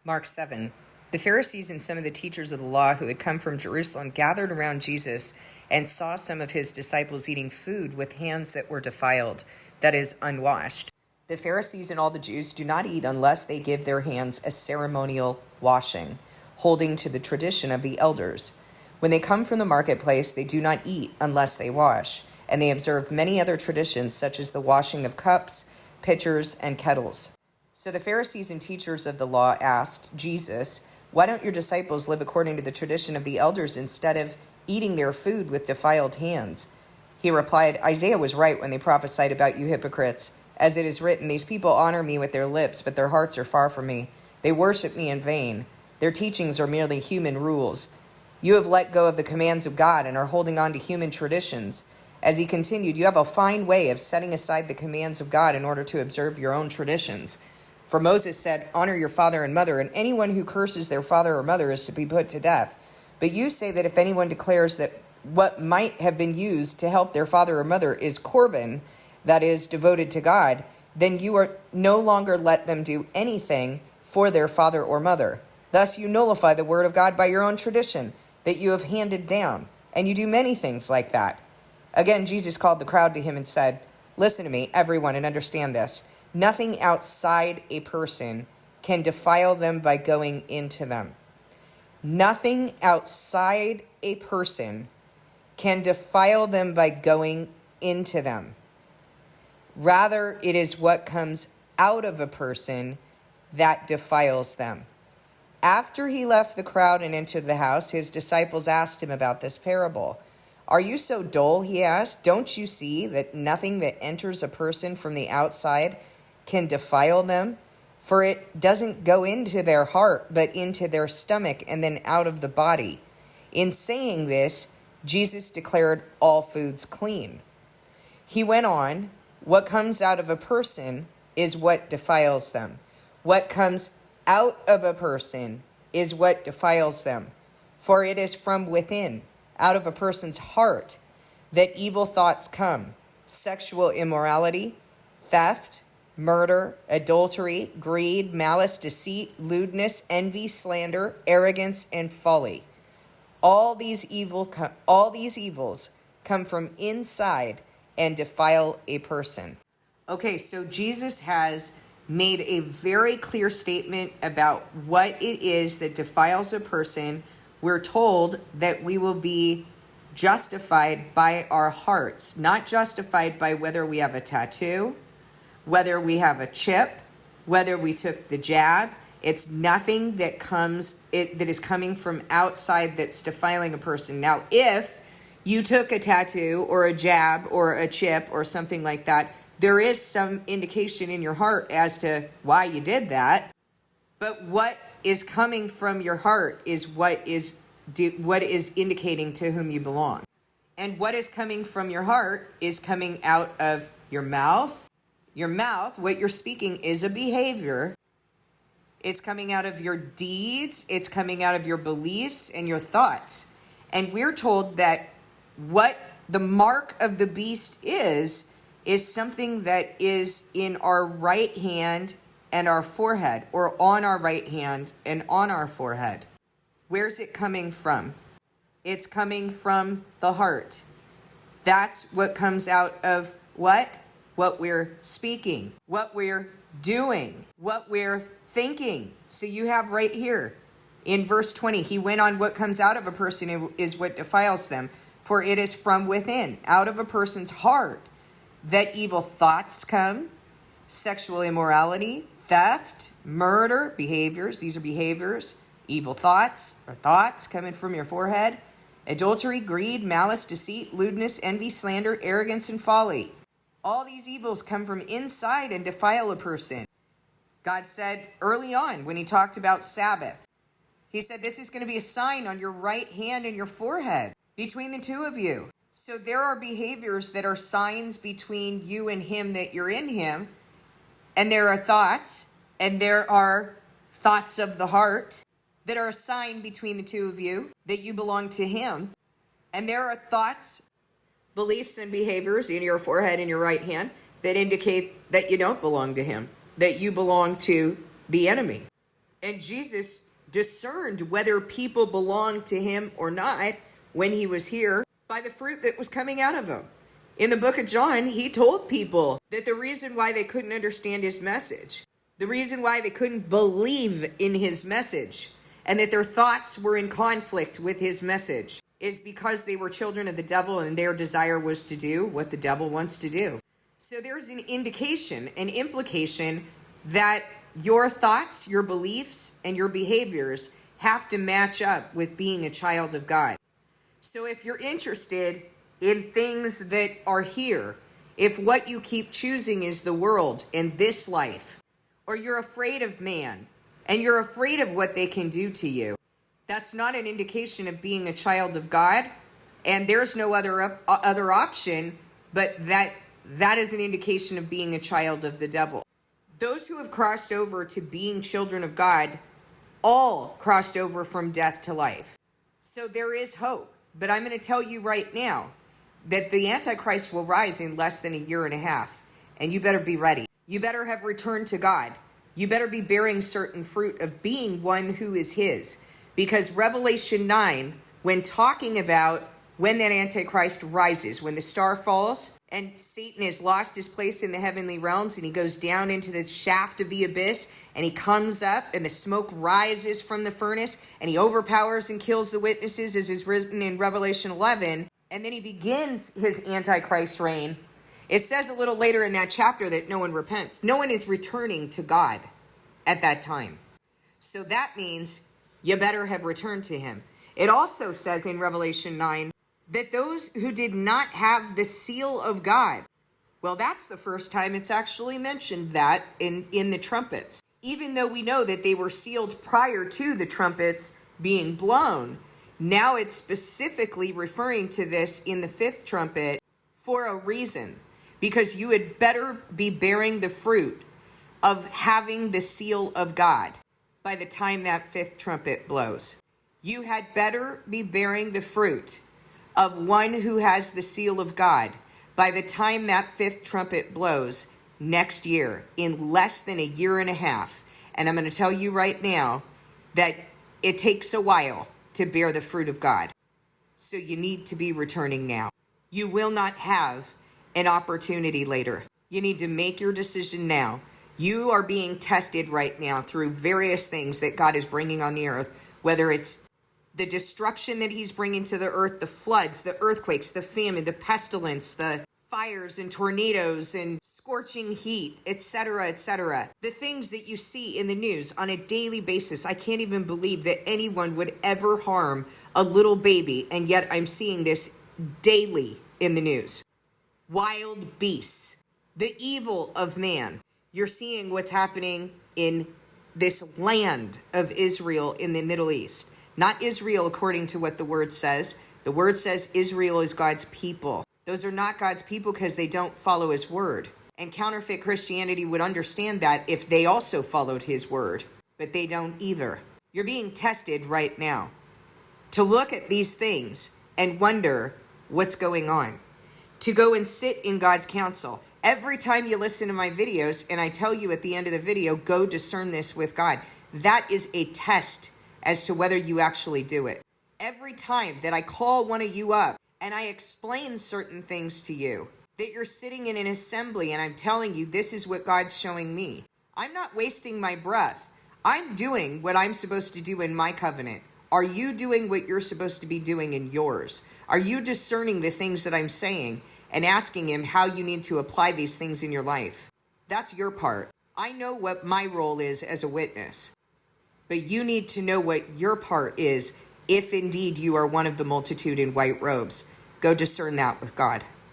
Mark 7. The Pharisees and some of the teachers of the law who had come from Jerusalem gathered around Jesus and saw some of his disciples eating food with hands that were defiled, that is, unwashed. The Pharisees and all the Jews do not eat unless they give their hands a ceremonial washing, holding to the tradition of the elders. When they come from the marketplace, they do not eat unless they wash, and they observe many other traditions, such as the washing of cups, pitchers, and kettles. So the Pharisees and teachers of the law asked Jesus, "Why don't your disciples live according to the tradition of the elders instead of eating their food with defiled hands?" He replied, "Isaiah was right when they prophesied about you hypocrites. As it is written, these people honor me with their lips, but their hearts are far from me. They worship me in vain. Their teachings are merely human rules. You have let go of the commands of God and are holding on to human traditions." As he continued, "You have a fine way of setting aside the commands of God in order to observe your own traditions. For Moses said, 'Honor your father and mother,' and anyone who curses their father or mother is to be put to death. But you say that if anyone declares that what might have been used to help their father or mother is korban, that is, devoted to God, then you are no longer let them do anything for their father or mother. Thus you nullify the word of God by your own tradition that you have handed down, and you do many things like that." Again, Jesus called the crowd to him and said, "Listen to me, everyone, and understand this. Nothing outside a person can defile them by going into them. Nothing outside a person can defile them by going into them. Rather, it is what comes out of a person that defiles them." After he left the crowd and entered the house, his disciples asked him about this parable. "Are you so dull?" he asked. "Don't you see that nothing that enters a person from the outside can defile them? For it doesn't go into their heart, but into their stomach and then out of the body." In saying this, Jesus declared all foods clean. He went on, "What comes out of a person is what defiles them. What comes out of a person is what defiles them. For it is from within, out of a person's heart, that evil thoughts come: sexual immorality, theft, murder, adultery, greed, malice, deceit, lewdness, envy, slander, arrogance, and folly. All these evils come from inside and defile a person." Okay, so Jesus has made a very clear statement about what it is that defiles a person. We're told that we will be justified by our hearts, not justified by whether we have a tattoo, whether we have a chip, whether we took the jab. It's nothing that is coming from outside that's defiling a person. Now, if you took a tattoo or a jab or a chip or something like that, there is some indication in your heart as to why you did that. But what is coming from your heart is what is indicating to whom you belong. And what is coming from your heart is coming out of your mouth. Your mouth, what you're speaking, is a behavior. It's coming out of your deeds. It's coming out of your beliefs and your thoughts. And we're told that what the mark of the beast is something that is in our right hand and our forehead, or on our right hand and on our forehead. Where's it coming from? It's coming from the heart. That's what comes out of what? What we're speaking, what we're doing, what we're thinking. So you have right here in verse 20, he went on, "What comes out of a person is what defiles them. For it is from within, out of a person's heart, that evil thoughts come: sexual immorality, theft, murder," behaviors, these are behaviors, "evil thoughts," or thoughts coming from your forehead, "adultery, greed, malice, deceit, lewdness, envy, slander, arrogance, and folly." All these evils come from inside and defile a person. God said early on when he talked about Sabbath, he said, "This is going to be a sign on your right hand and your forehead between the two of you." So there are behaviors that are signs between you and him that you're in him. And there are thoughts, and there are thoughts of the heart that are a sign between the two of you that you belong to him. And there are thoughts, beliefs, and behaviors in your forehead and your right hand that indicate that you don't belong to him, that you belong to the enemy. And Jesus discerned whether people belonged to him or not when he was here by the fruit that was coming out of him. In the book of John, he told people that the reason why they couldn't understand his message, the reason why they couldn't believe in his message, and that their thoughts were in conflict with his message, is because they were children of the devil and their desire was to do what the devil wants to do. So there's an indication, an implication that your thoughts, your beliefs, and your behaviors have to match up with being a child of God. So if you're interested in things that are here, if what you keep choosing is the world and this life, or you're afraid of man, and you're afraid of what they can do to you, that's not an indication of being a child of God, and there's no other option, but that is an indication of being a child of the devil. Those who have crossed over to being children of God all crossed over from death to life. So there is hope, but I'm going to tell you right now that the Antichrist will rise in less than a year and a half, and you better be ready. You better have returned to God. You better be bearing certain fruit of being one who is his. Because Revelation 9, when talking about when that Antichrist rises, when the star falls and Satan has lost his place in the heavenly realms and he goes down into the shaft of the abyss and he comes up and the smoke rises from the furnace and he overpowers and kills the witnesses, as is written in Revelation 11, and then he begins his Antichrist reign. It says a little later in that chapter that no one repents. No one is returning to God at that time. So that means you better have returned to him. It also says in Revelation 9 that those who did not have the seal of God, well, that's the first time it's actually mentioned that in the trumpets. Even though we know that they were sealed prior to the trumpets being blown, now it's specifically referring to this in the fifth trumpet for a reason. Because you had better be bearing the fruit of having the seal of God by the time that fifth trumpet blows. You had better be bearing the fruit of one who has the seal of God by the time that fifth trumpet blows next year, in less than a year and a half. And I'm going to tell you right now that it takes a while to bear the fruit of God. So you need to be returning now. You will not have an opportunity later. You need to make your decision now. You are being tested right now through various things that God is bringing on the earth, whether it's the destruction that he's bringing to the earth, the floods, the earthquakes, the famine, the pestilence, the fires and tornadoes and scorching heat, etc., etc. The things that you see in the news on a daily basis. I can't even believe that anyone would ever harm a little baby, and yet I'm seeing this daily in the news. Wild beasts, the evil of man. You're seeing what's happening in this land of Israel in the Middle East. Not Israel according to what the word says. The word says Israel is God's people. Those are not God's people because they don't follow his word. And counterfeit Christianity would understand that if they also followed his word. But they don't either. You're being tested right now to look at these things and wonder what's going on. To go and sit in God's counsel. Every time you listen to my videos and I tell you at the end of the video, go discern this with God. That is a test as to whether you actually do it. Every time that I call one of you up and I explain certain things to you, that you're sitting in an assembly and I'm telling you this is what God's showing me. I'm not wasting my breath. I'm doing what I'm supposed to do in my covenant. Are you doing what you're supposed to be doing in yours? Are you discerning the things that I'm saying and asking him how you need to apply these things in your life? That's your part. I know what my role is as a witness, but you need to know what your part is if indeed you are one of the multitude in white robes. Go discern that with God.